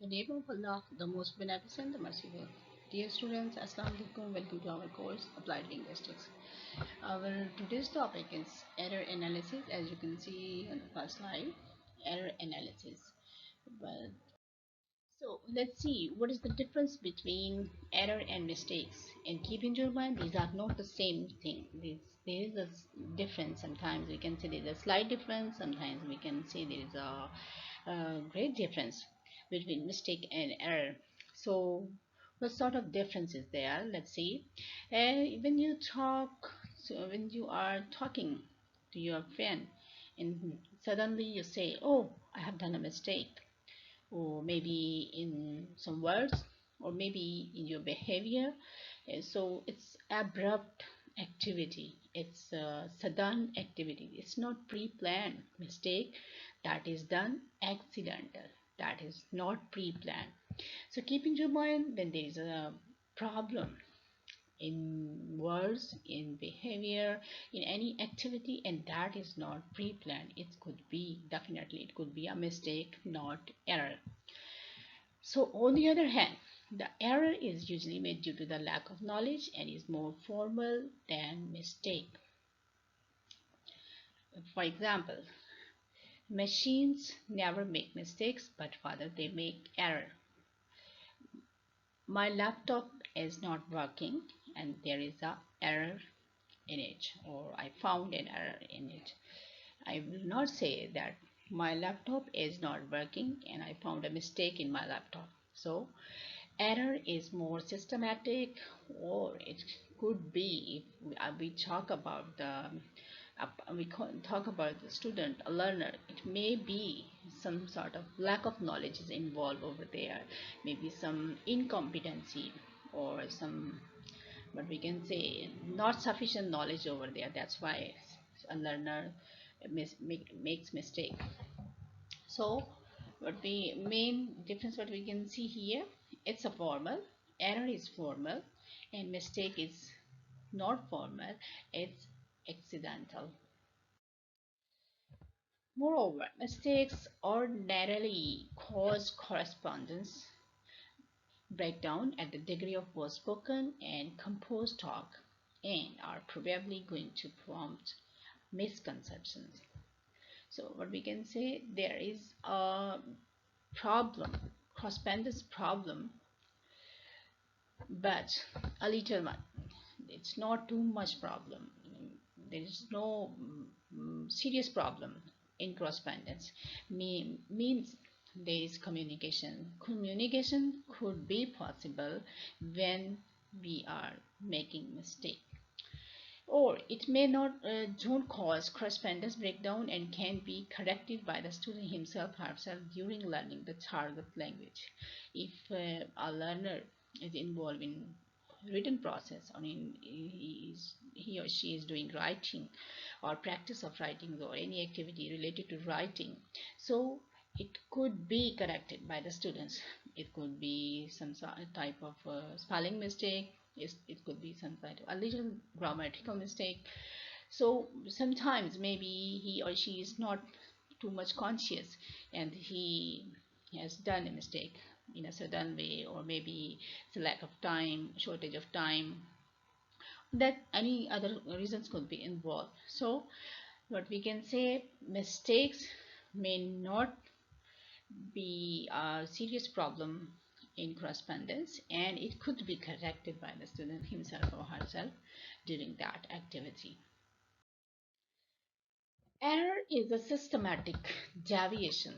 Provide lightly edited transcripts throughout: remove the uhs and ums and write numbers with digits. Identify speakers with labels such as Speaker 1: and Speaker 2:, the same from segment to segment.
Speaker 1: The name of Allah, the most beneficent, the merciful. Dear students, Assalamu alaikum. Welcome to our course, Applied Linguistics. Our today's topic is error analysis, as you can see on the first slide, error analysis. But so let's see what is the difference between error and mistakes. And keep in your mind, these are not the same thing. There is a difference. Sometimes we can say there is a slight difference. Sometimes we can say there is a great difference between mistake and error. So what sort of difference is there? Let's see. When you talk, so when you are talking to your friend, and suddenly you say, "Oh, I have done a mistake," or maybe in some words, or maybe in your behavior. So it's abrupt activity, it's a sudden activity, it's not pre-planned mistake that is done accidental, that is not pre-planned. So keep in your mind when there is a problem in words, in behavior, in any activity, and that is not pre-planned, it could be, definitely it could be a mistake, not error. So on the other hand, the error is usually made due to the lack of knowledge and is more formal than mistake. For example, machines never make mistakes, but rather they make error. My laptop is not working and there is a error in it, or I found an error in it. I will not say that my laptop is not working and I found a mistake in my laptop. So error is more systematic, or it could be, if we talk about the talk about the student, a learner, it may be some sort of lack of knowledge is involved over there, maybe some incompetency or some, but we can say not sufficient knowledge over there. That's why a learner makes mistake. So what the main difference what we can see here, it's a formal, error is formal, and mistake is not formal, it's accidental. Moreover, mistakes ordinarily cause correspondence breakdown at the degree of both spoken and composed talk, and are probably going to prompt misconceptions. So what we can say, there is a problem, correspondence problem, but a little one. It's not too much problem. There is no serious problem in correspondence. Means there is communication. Communication could be possible when we are making mistake, or it may not don't cause correspondence breakdown and can be corrected by the student himself or herself during learning the target language. If a learner is involved in written process, or in he or she is doing writing or practice of writing or any activity related to writing, so it could be corrected by the students. It could be some type of spelling mistake, it could be some kind of a little grammatical mistake. So sometimes maybe he or she is not too much conscious and he has done a mistake in a certain way, or maybe it's a lack of time, shortage of time, that any other reasons could be involved. So what we can say, mistakes may not be a serious problem in correspondence, and it could be corrected by the student himself or herself during that activity. Error is a systematic deviation,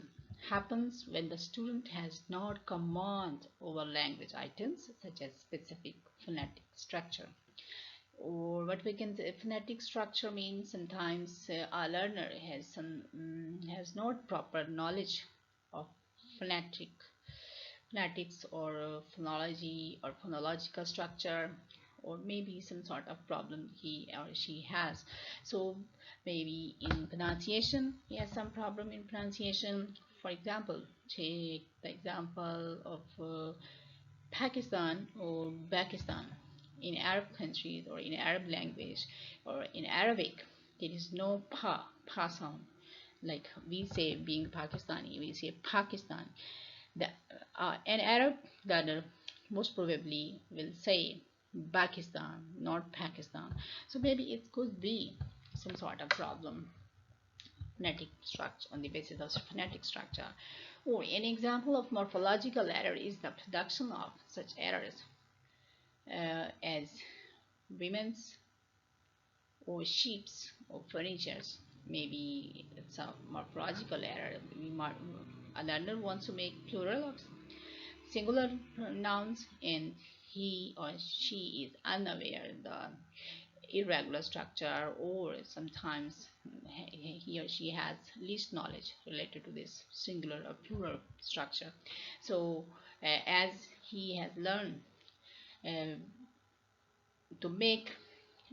Speaker 1: happens when the student has not command over language items such as specific phonetic structure. Or what we can say, phonetic structure means sometimes a learner has not proper knowledge of phonetic phonetics, or phonology or phonological structure, or maybe some sort of problem he or she has. So maybe in pronunciation, he has some problem in pronunciation. For example, take the example of Pakistan or Pakistan. In Arab countries, or in Arab language, or in Arabic, there is no pa sound. Like we say, being Pakistani, we say Pakistan. The An Arab learner most probably will say Pakistan, not Pakistan. So maybe it could be some sort of problem phonetic structure on the basis of phonetic structure. Or an example of morphological error is the production of such errors as women's or sheep's or furniture's. Maybe it's a morphological error. A learner wants to make plural of singular nouns and he or she is unaware the irregular structure, or sometimes he or she has least knowledge related to this singular or plural structure. So as he has learned uh, to make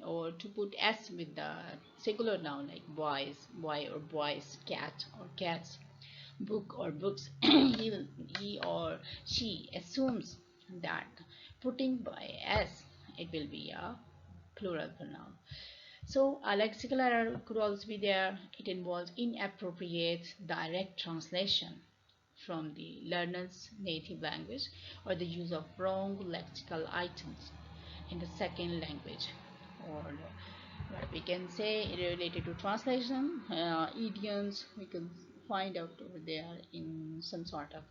Speaker 1: or to put s with the singular noun like boys, boy or boys, cat or cats, book or books, he or she assumes that putting by s it will be a plural pronoun. So a lexical error could also be there. It involves inappropriate direct translation from the learner's native language or the use of wrong lexical items in the second language, or what we can say related to translation, idioms we can find out over there in some sort of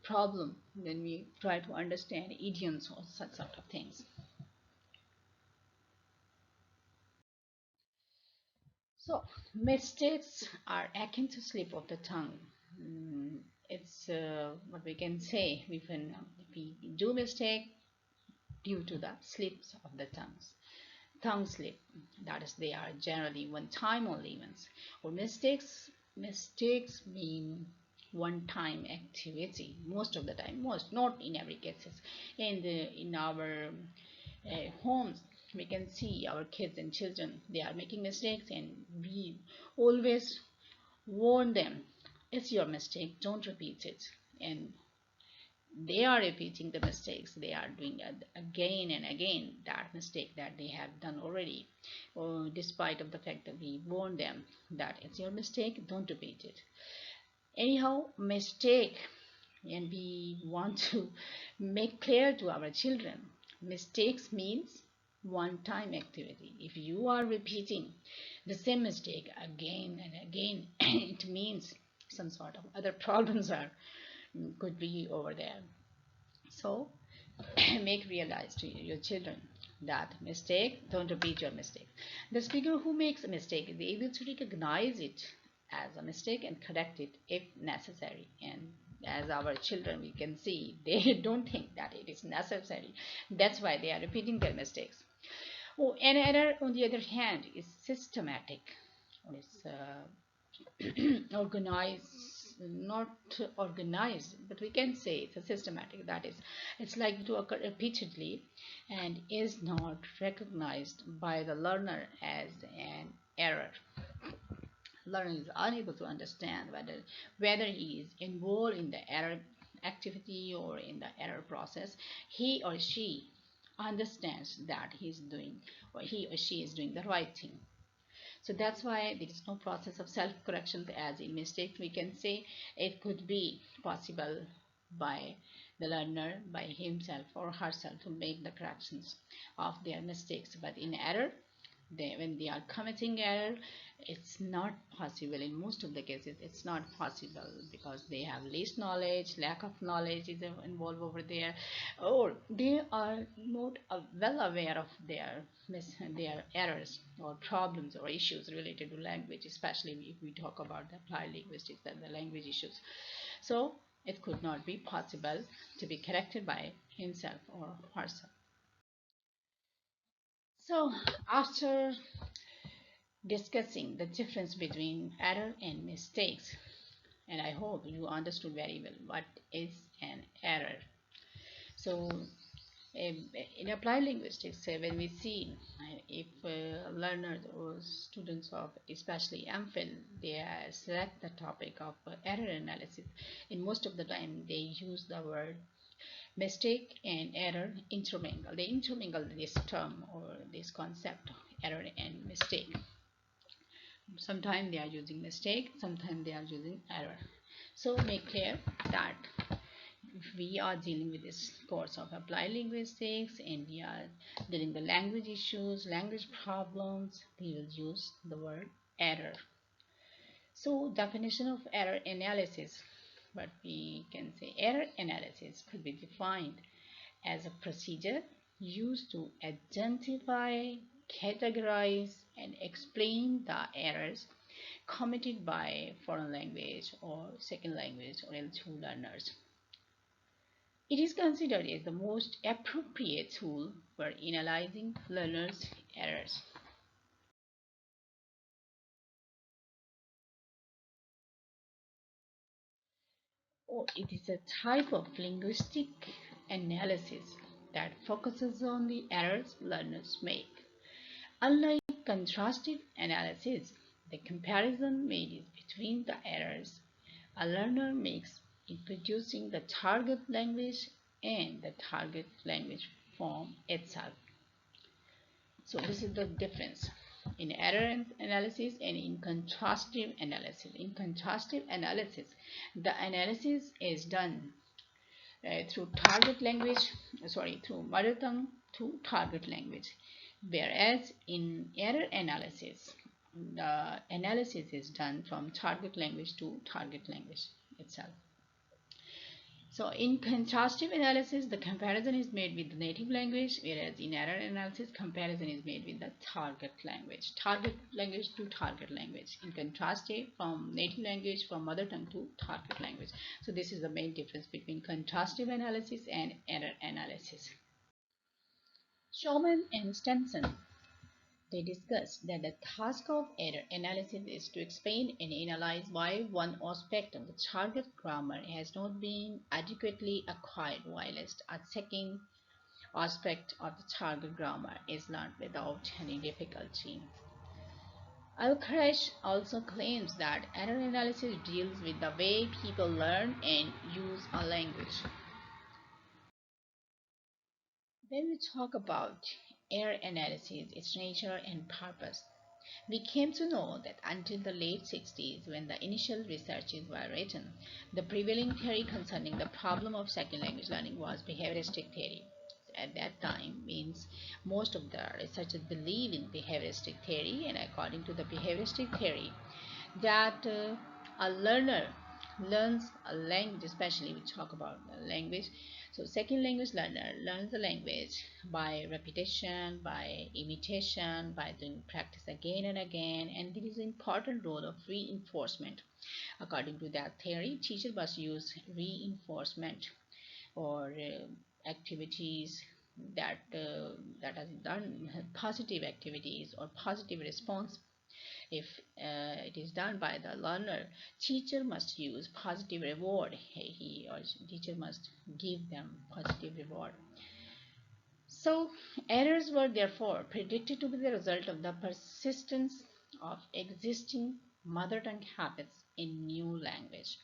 Speaker 1: problem when we try to understand idioms or such sort of things. So mistakes are akin to slip of the tongue. It's what we can say. If we do mistake due to the slips of the tongue slip. That is, they are generally one-time only events. Or mistakes mean one-time activity most of the time. Most, not in every cases. In our homes, we can see our kids and children, they are making mistakes and we always warn them, it's your mistake, don't repeat it. And they are repeating the mistakes, they are doing again and again that mistake that they have done already, or despite of the fact that we warn them that it's your mistake, don't repeat it. Anyhow, mistake, and we want to make clear to our children, mistakes means one time activity. If you are repeating the same mistake again and again, it means some sort of other problems are could be over there. So make realize to your children that mistake, don't repeat your mistake. The speaker who makes a mistake is able to recognize it as a mistake and correct it if necessary. And as our children, we can see they don't think that it is necessary. That's why they are repeating their mistakes. Oh, an error, on the other hand, is systematic. It's organized, not organized, but we can say it's a systematic. That is, it's likely to occur repeatedly and is not recognized by the learner as an error. Learner is unable to understand whether he is involved in the error activity or in the error process. He or she understands that he's doing, or he or she is doing the right thing. So that's why there is no process of self-correction as in mistake. We can say it could be possible by the learner, by himself or herself, to make the corrections of their mistakes. But in error, when they are committing error, it's not possible. In most of the cases, it's not possible because they have least knowledge, lack of knowledge is involved over there, or they are not well aware of their errors or problems or issues related to language, especially if we talk about the applied linguistics and the language issues. So it could not be possible to be corrected by himself or herself. So after discussing the difference between error and mistakes, and I hope you understood very well what is an error. So in applied linguistics, when we see if learners or students of especially MPhil, they select the topic of error analysis, in most of the time they use the word mistake and error intermingle. They intermingle this term or this concept, error and mistake. Sometimes they are using mistake, sometimes they are using error. So make clear that we are dealing with this course of applied linguistics and we are dealing with language issues, language problems, we will use the word error. So definition of error analysis, what we can say, error analysis could be defined as a procedure used to identify, categorize, and explain the errors committed by foreign language or second language or L2 learners. It is considered as the most appropriate tool for analyzing learners' errors. Or it is a type of linguistic analysis that focuses on the errors learners make. Unlike contrastive analysis, the comparison made is between the errors a learner makes in producing the target language and the target language form itself. So this is the difference in error analysis and in contrastive analysis. In contrastive analysis, the analysis is done through through mother tongue to target language. Whereas in error analysis, the analysis is done from target language to target language itself. So in contrastive analysis, the comparison is made with the native language, whereas in error analysis, comparison is made with the target language to target language. In contrastive, from native language, from mother tongue to target language. So this is the main difference between contrastive analysis and error analysis. Schaumann and Stenson, they discussed that the task of error analysis is to explain and analyze why one aspect of the target grammar has not been adequately acquired, whilst a second aspect of the target grammar is learned without any difficulty. Akhter also claims that error analysis deals with the way people learn and use a language. When we talk about error analysis, its nature and purpose, we came to know that until the late 60s, when the initial researches were written, the prevailing theory concerning the problem of second language learning was behavioristic theory. At that time means most of the researchers believe in behavioristic theory, and according to the behavioristic theory, that a learner learns a language, especially we talk about the language. So second language learner learns the language by repetition, by imitation, by doing practice again and again, and there is an important role of reinforcement. According to that theory, teacher must use reinforcement or activities that are done, positive activities or positive response. If it is done by the learner, teacher must use positive reward. He or teacher must give them positive reward. So errors were therefore predicted to be the result of the persistence of existing mother tongue habits in new language.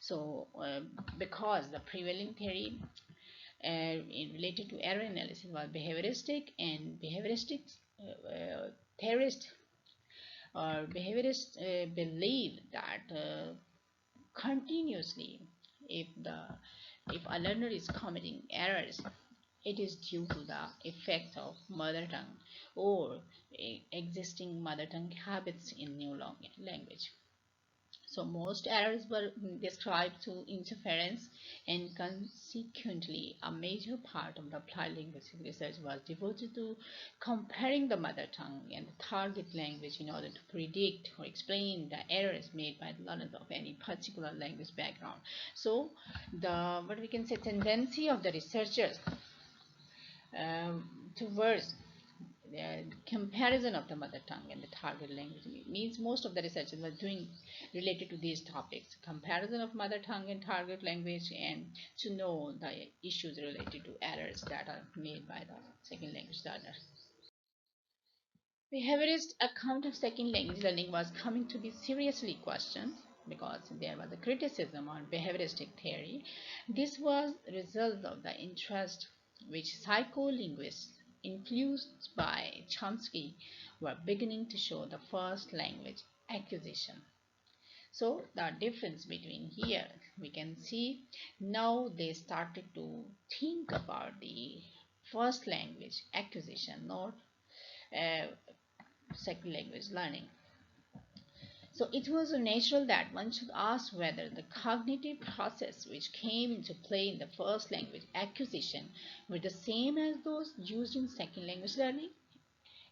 Speaker 1: So because the prevailing theory related to error analysis was behavioristic, and theorists or behaviorists believe that continuously if the if a learner is committing errors, it is due to the effects of mother tongue or existing mother tongue habits in new language. So most errors were described to interference, and consequently a major part of the applied linguistic research was devoted to comparing the mother tongue and the target language in order to predict or explain the errors made by the learners of any particular language background. So the what we can say tendency of the researchers towards the comparison of the mother tongue and the target language means most of the researchers were doing related to these topics, comparison of mother tongue and target language, and to know the issues related to errors that are made by the second language learner. Behaviorist account of second language learning was coming to be seriously questioned because there was a criticism on behavioristic theory. This was a result of the interest which psycholinguists influenced by Chomsky were beginning to show the first language acquisition. So the difference between here, we can see now they started to think about the first language acquisition, not uh, second language learning. So it was natural that one should ask whether the cognitive process which came into play in the first language acquisition were the same as those used in second language learning.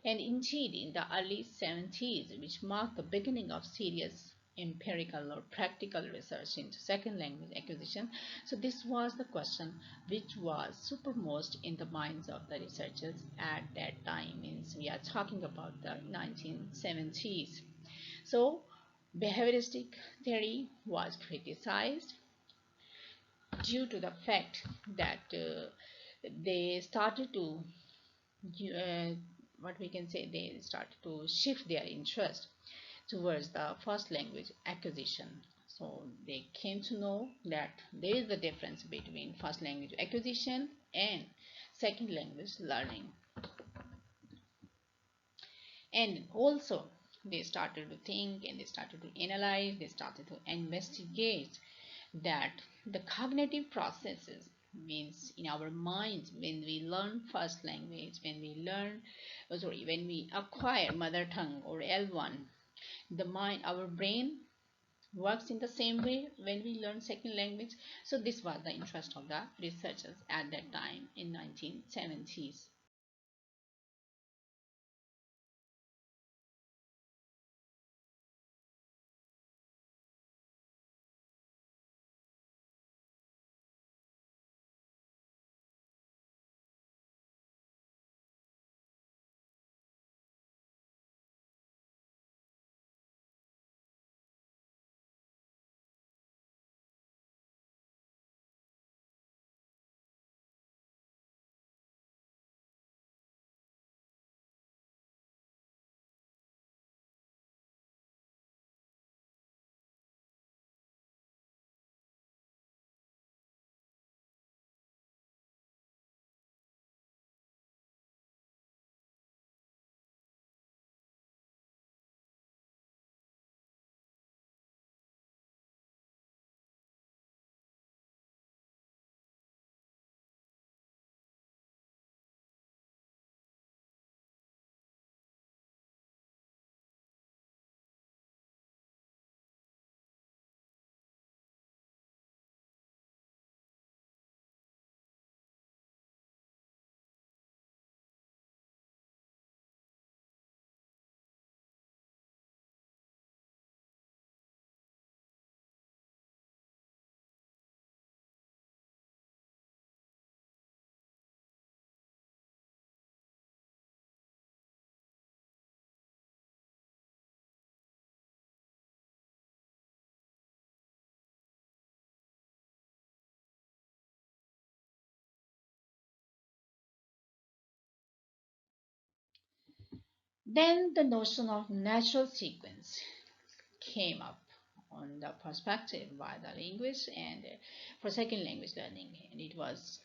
Speaker 1: And indeed, in the early 70s, which marked the beginning of serious empirical or practical research into second language acquisition, so this was the question which was supermost in the minds of the researchers at that time. Means we are talking about the 1970s. So behavioristic theory was criticized due to the fact that they started to uh, what we can say, they start to shift their interest towards the first language acquisition. So they came to know that there is a difference between first language acquisition and second language learning. And also they started to think and they started to analyze, they started to investigate that the cognitive processes, means in our minds when we learn first language, when we learn when we acquire mother tongue or L1, the mind, our brain works in the same way when we learn second language. So this was the interest of the researchers at that time in 1970s. Then the notion of natural sequence came up on the perspective by the linguists and for second language learning, and it was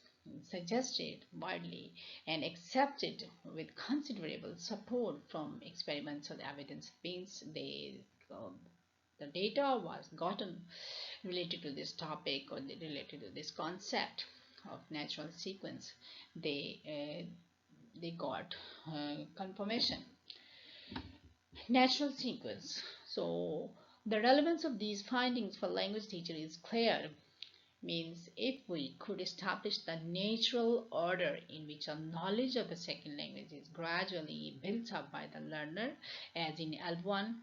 Speaker 1: suggested widely and accepted with considerable support from experimental evidence. Means the data was gotten related to this topic or related to this concept of natural sequence. They got confirmation. Natural sequence. So the relevance of these findings for language teacher is clear. Means if we could establish the natural order in which a knowledge of the second language is gradually built up by the learner, as in L1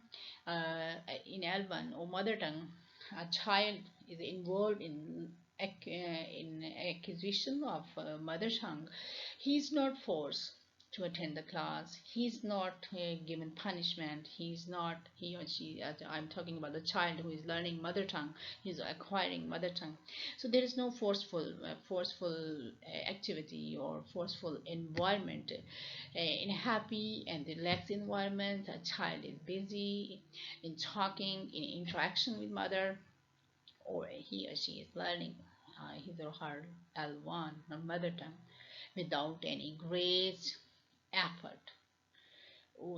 Speaker 1: or mother tongue, a child is involved in acquisition of mother tongue. He is not forced to attend the class. He's not given punishment. He's not, he or she, I'm talking about the child who is learning mother tongue, he's acquiring mother tongue. So there is no forceful activity or forceful environment. In a happy and relaxed environment, a child is busy in talking, in interaction with mother, or he or she is learning his or her L1 or mother tongue without any great effort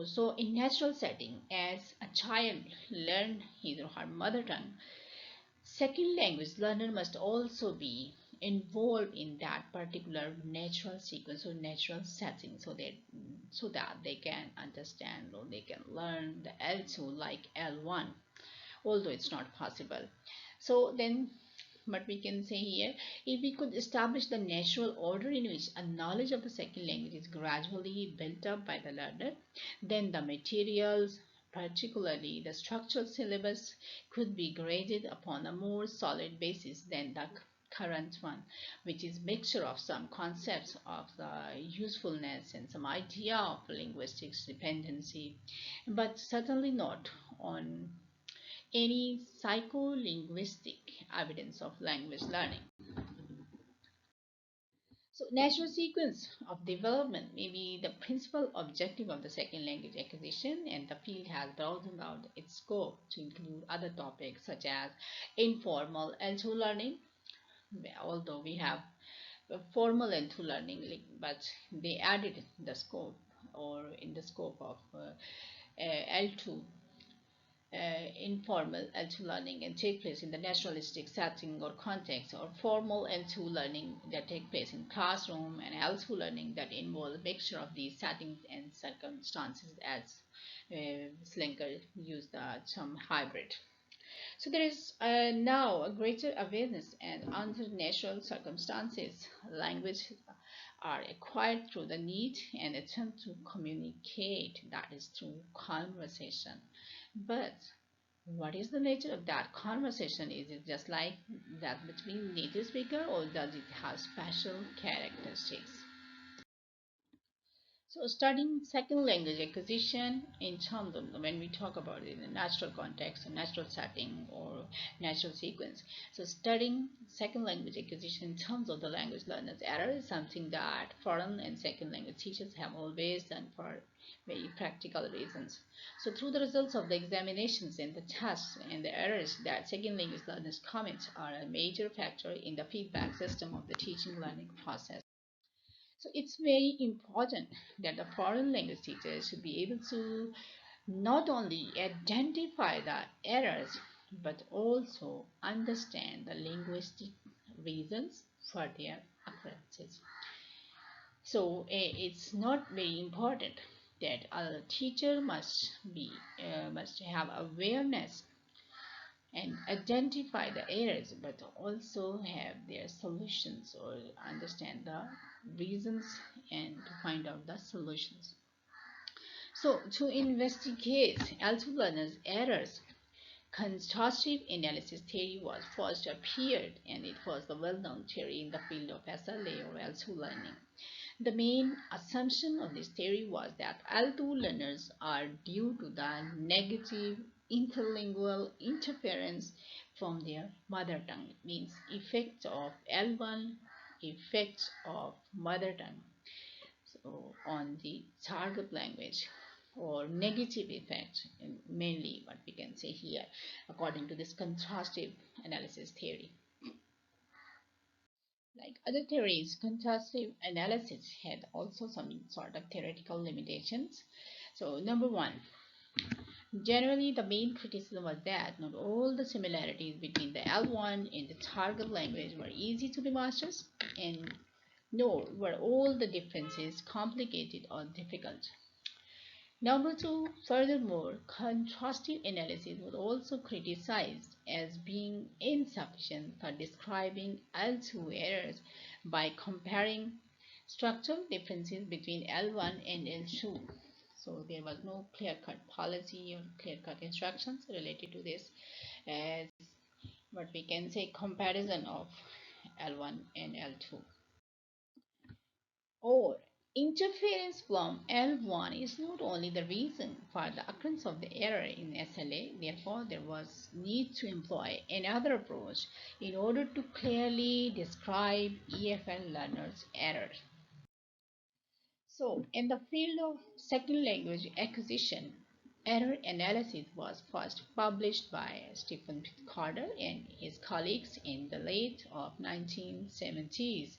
Speaker 1: So, in natural setting, as a child learn his or her mother tongue, second language learner must also be involved in that particular natural sequence or natural setting, so that they can understand or they can learn the L2 like L1, although it's not possible. So then what we can say here, if we could establish the natural order in which a knowledge of the second language is gradually built up by the learner, then the materials, particularly the structural syllabus, could be graded upon a more solid basis than the current one, which is mixture of some concepts of the usefulness and some idea of linguistics dependency, but certainly not on any psycholinguistic evidence of language learning. So, natural sequence of development may be the principal objective of the second language acquisition, and the field has broadened out its scope to include other topics such as informal L2 learning, although we have formal L2 learning, but they added the scope or in the scope of L2 informal L2 learning and take place in the naturalistic setting or context, or formal L2 learning that take place in classroom, and L2 learning that involve a mixture of these settings and circumstances, as Slinker used the term hybrid. So there is now a greater awareness, and under natural circumstances, language are acquired through the need and attempt to communicate, that is through conversation. But what is the nature of that conversation? Is it just like that between native speaker, or does it have special characteristics? So studying second language acquisition in terms of when we talk about it in a natural context, a natural setting or natural sequence. So studying second language acquisition in terms of the language learner's error is something that foreign and second language teachers have always done for very practical reasons. So through the results of the examinations and the tests and the errors that second language learners commit are a major factor in the feedback system of the teaching learning process. So it's very important that the foreign language teachers should be able to not only identify the errors but also understand the linguistic reasons for their occurrences. So it's not very important that a teacher must have awareness and identify the errors, but also have their solutions or understand the reasons and to find out the solutions. So to investigate L2 learners' errors, contrastive analysis theory was first appeared, and it was the well-known theory in the field of SLA or L2 learning. The main assumption of this theory was that L2 learners are due to the negative interlingual interference from their mother tongue, means effects of L1, effects of mother tongue, so on the target language, or negative effect, mainly what we can say here according to this contrastive analysis theory. Like other theories, contrastive analysis had also some sort of theoretical limitations. So number one, generally the main criticism was that not all the similarities between the L1 and the target language were easy to be mastered, and nor were all the differences complicated or difficult. Number two, furthermore, contrastive analysis was also criticized as being insufficient for describing L2 errors by comparing structural differences between L1 and L2. So there was no clear-cut policy or clear-cut instructions related to this, as what we can say comparison of L1 and L2. Or interference from L1 is not only the reason for the occurrence of the error in SLA, therefore there was need to employ another approach in order to clearly describe EFL learners' errors. So in the field of second language acquisition, Error analysis was first published by Stephen Carter and his colleagues in the late of 1970s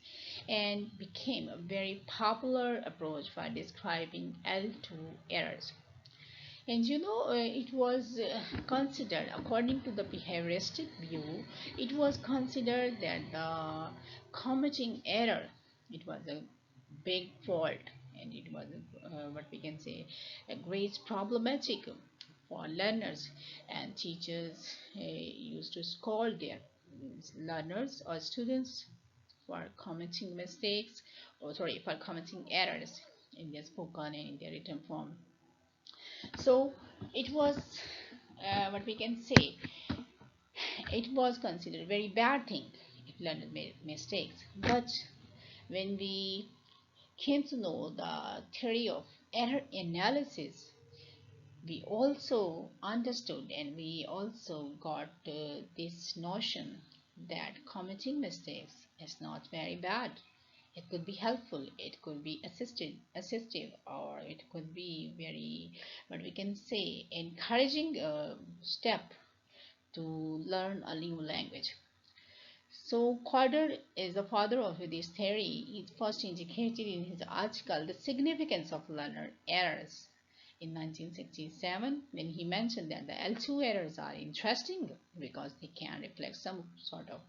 Speaker 1: and became a very popular approach for describing L2 errors. And it was considered, according to the behavioristic view, it was considered that the committing error, it was a big fault, and it was what we can say a great problematic for learners, and teachers used to scold their learners or students for committing mistakes, or sorry, for committing errors in their spoken and in their written form. So it was what we can say, it was considered a very bad thing if learners made mistakes. But when we came to know the theory of error analysis, we also understood and we also got this notion that committing mistakes is not very bad. It could be helpful, it could be assistive, or it could be very, what we can say, encouraging step to learn a new language. So Carter is the father of this theory. He first indicated in his article the significance of learner errors in 1967 when he mentioned that the L2 errors are interesting because they can reflect some sort of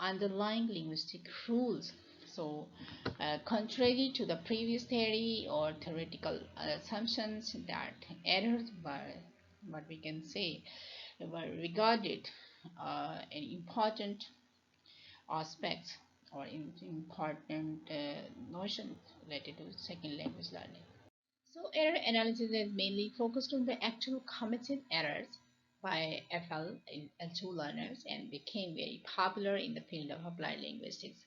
Speaker 1: underlying linguistic rules. So, contrary to the previous theory or theoretical assumptions that errors were, what we can say, were regarded an important aspects or important notions related to second language learning. So error analysis is mainly focused on the actual committed errors by FL and L2 learners and became very popular in the field of applied linguistics.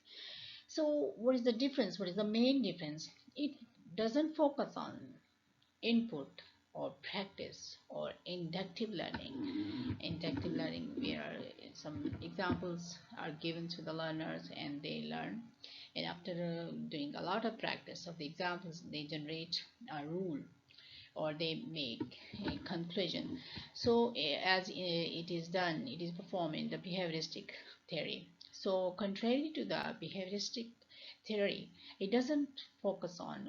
Speaker 1: So what is the difference? What is the main difference? It doesn't focus on input or practice or inductive learning. Inductive learning where some examples are given to the learners and they learn, and after doing a lot of practice of the examples they generate a rule or they make a conclusion. So as it is done, it is performed in the behavioristic theory. So contrary to the behavioristic theory, it doesn't focus on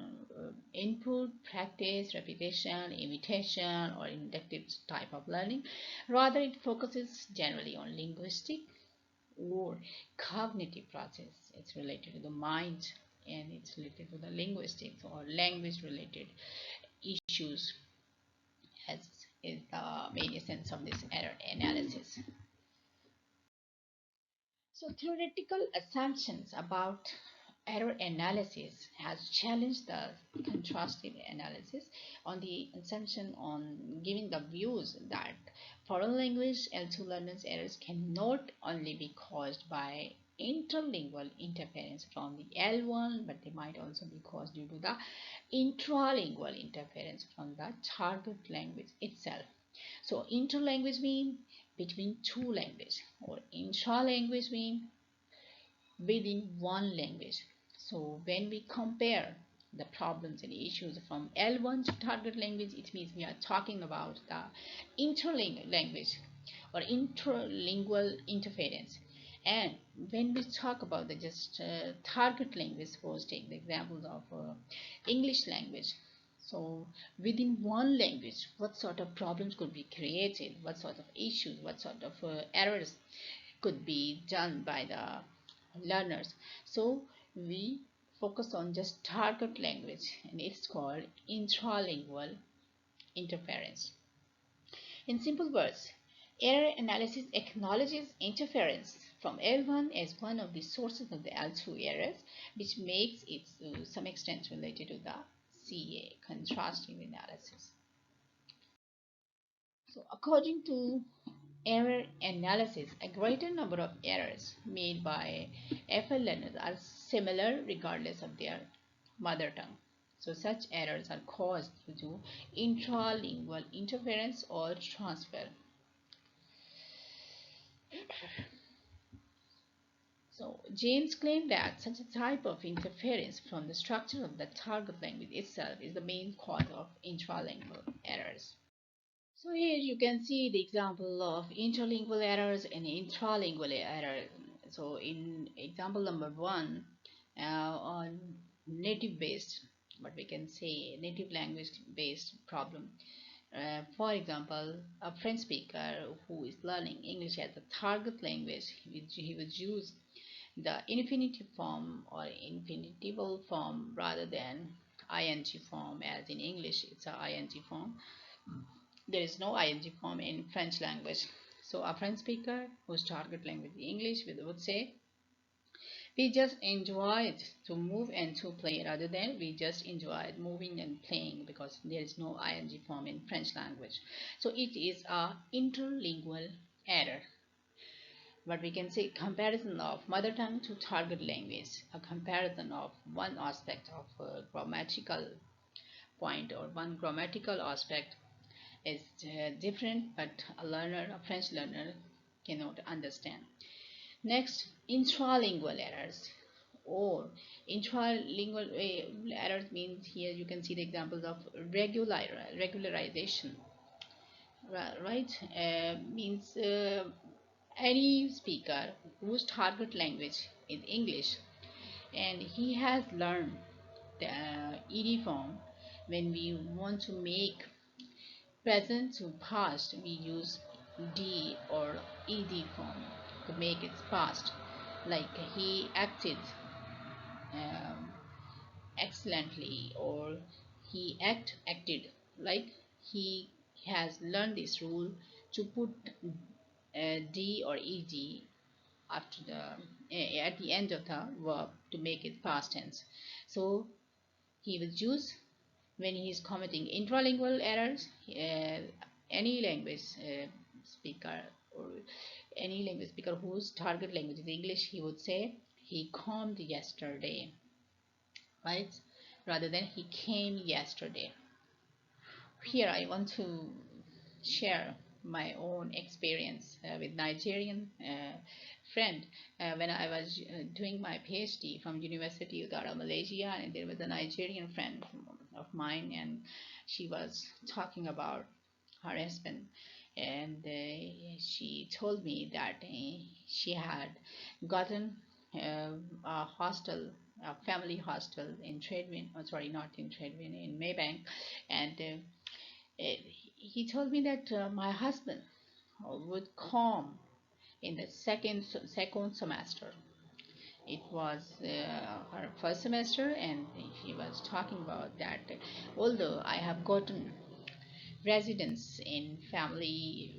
Speaker 1: input, practice, repetition, imitation, or inductive type of learning. Rather, it focuses generally on linguistic or cognitive process. It's related to the mind and it's related to the linguistics or language related issues, as is the main essence of this error analysis. So theoretical assumptions about error analysis has challenged the contrastive analysis on the assumption on giving the views that foreign language L2 learners errors can not only be caused by interlingual interference from the L1, but they might also be caused due to the intralingual interference from the target language itself. So interlanguage mean between two languages, or intra-language mean within one language. So when we compare the problems and issues from L1 to target language, it means we are talking about the interlingual language or interlingual interference. And when we talk about the just target language, suppose take the examples of English language. So within one language, what sort of problems could be created? What sort of issues? What sort of errors could be done by the learners? So we focus on just target language and it's called intralingual interference. In simple words, error analysis acknowledges interference from L1 as one of the sources of the L2 errors, which makes it to some extent related to the CA, contrastive analysis. So according to error analysis, a greater number of errors made by FL learners are similar regardless of their mother tongue. So such errors are caused due to intralingual interference or transfer. So James claimed that such a type of interference from the structure of the target language itself is the main cause of intralingual errors. So here you can see the example of interlingual errors and intralingual error. So in example number one, on native based, what we can say native language based problem. For example, a French speaker who is learning English as a target language, he would use the infinitive form or infinitival form rather than ing form, as in English it's a ing form. There is no ing form in French language. So a French speaker whose target language is English would say, we just enjoyed to move and to play, rather than we just enjoyed moving and playing, because there is no ing form in French language. So it is a interlingual error. But we can say comparison of mother tongue to target language, a comparison of one aspect of a grammatical point or one grammatical aspect is different, but a French learner cannot understand. Next, intralingual errors or intralingual errors means, here you can see the examples of regularization, right? Means any speaker whose target language is English and he has learned the ed form. When we want to make present to past, we use d or ed form to make it past, like he acted um, excellently, or acted, like he has learned this rule to put d or ed after the at the end of the verb to make it past tense. So he will choose when he is committing intralingual errors. Any language speaker or any language speaker whose target language is English, he would say he comed yesterday, right, rather than he came yesterday. Here I want to share my own experience with Nigerian friend. When I was doing my PhD from University of Dhaka, Malaysia, and there was a Nigerian friend of mine, and she was talking about her husband, and she told me that she had gotten a hostel, a family hostel in Tradewin, oh, sorry, not in Tradewin, in Maybank, and he told me that my husband would come in the second semester. It was her first semester, and she was talking about that. Although I have gotten residence in family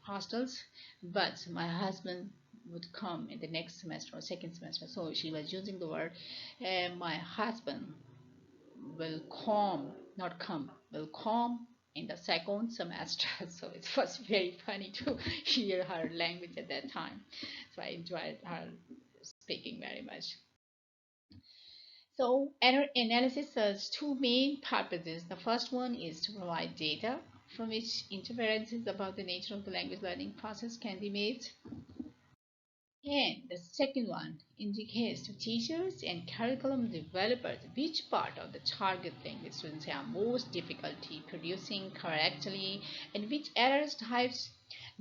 Speaker 1: hostels, but my husband would come in the next semester or second semester. So she was using the word my husband will come, not come, will come in the second semester. So it was very funny to hear her language at that time. So I enjoyed her speaking very much. So error analysis serves two main purposes. The first one is to provide data from which inferences about the nature of the language learning process can be made. And the second one indicates to teachers and curriculum developers which part of the target language students have most difficulty producing correctly and which errors types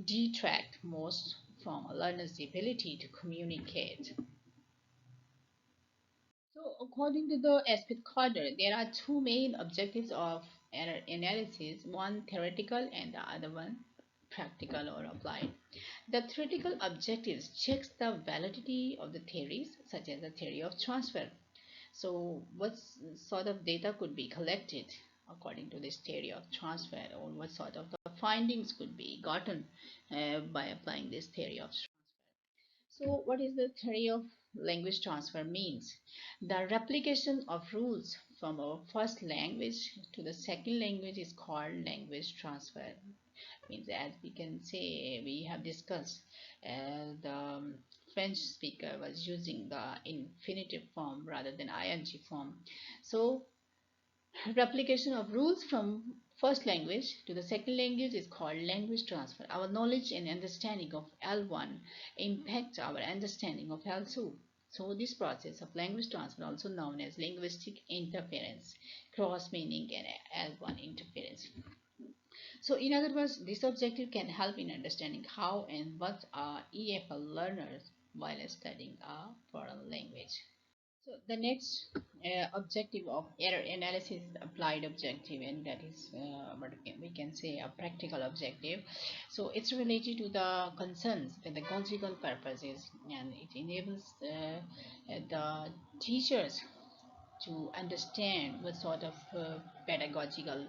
Speaker 1: detract most from a learner's ability to communicate. So according to the aspect coder, there are two main objectives of error analysis, one theoretical and the other one practical or applied. The theoretical objectives checks the validity of the theories, such as the theory of transfer. So what sort of data could be collected according to this theory of transfer, or what sort of the findings could be gotten by applying this theory of transfer. So what is the theory of language transfer means? The replication of rules from our first language to the second language is called language transfer. Means, as we can say, we have discussed, the French speaker was using the infinitive form rather than ing form. So replication of rules from first language to the second language is called language transfer. Our knowledge and understanding of L1 impacts our understanding of L2. So this process of language transfer, also known as linguistic interference, cross meaning, and L1 interference. So in other words, this objective can help in understanding how and what are EFL learners while studying a foreign language. So the next objective of error analysis is the applied objective, and that is what we can say a practical objective. So it's related to the concerns and the logical purposes, and it enables the teachers to understand what sort of pedagogical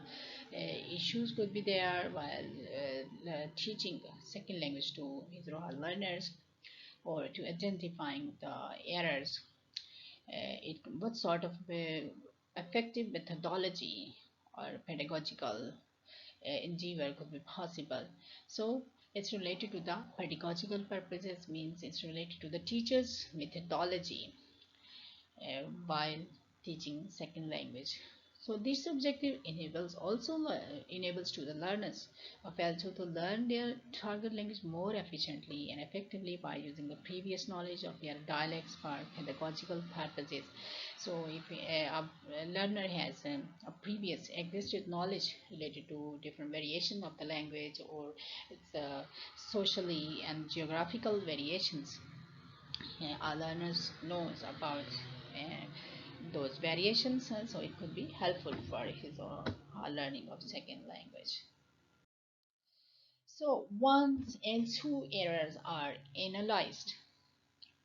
Speaker 1: issues could be there while teaching second language to his or her learners, or to identifying the errors, what sort of effective methodology or pedagogical endeavor could be possible. So it's related to the pedagogical purposes, means it's related to the teacher's methodology while teaching second language. So this objective enables to the learners of L2 to learn their target language more efficiently and effectively by using the previous knowledge of their dialects for pedagogical purposes. So if a learner has a previous existed knowledge related to different variation of the language, or its socially and geographical variations, our learners knows about those variations, so it could be helpful for his or her learning of second language. So once L2 errors are analyzed,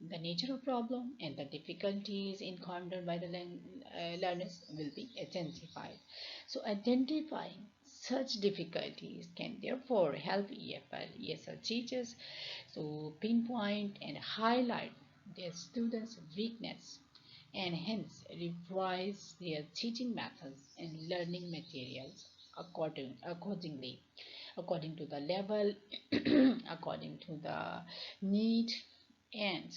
Speaker 1: the nature of problem and the difficulties encountered by the learners will be identified. So identifying such difficulties can therefore help ESL teachers to pinpoint and highlight their students' weakness, and hence revise their teaching methods and learning materials accordingly, according to the level, according to the need and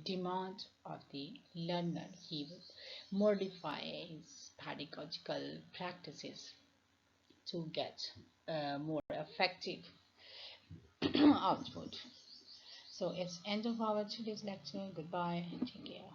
Speaker 1: demand of the learner. He will modify his pedagogical practices to get more effective output. So it's end of our today's lecture. Goodbye. Take care.